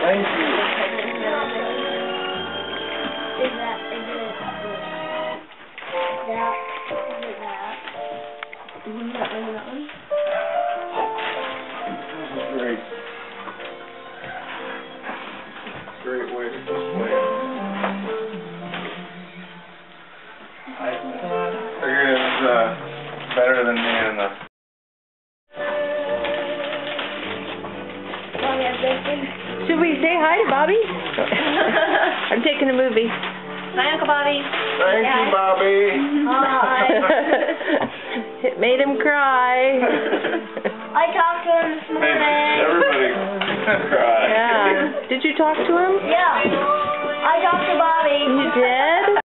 Thank you. Is it that? That one? Great. Great way to play. I figured it was better than me in the. Should we say hi to Bobby? I'm taking a movie. Hi, Uncle Bobby. Thank you, Bobby. Hi. It made him cry. I talked to him this morning. Everybody cried. Yeah. Did you talk to him? Yeah. I talked to Bobby. You did?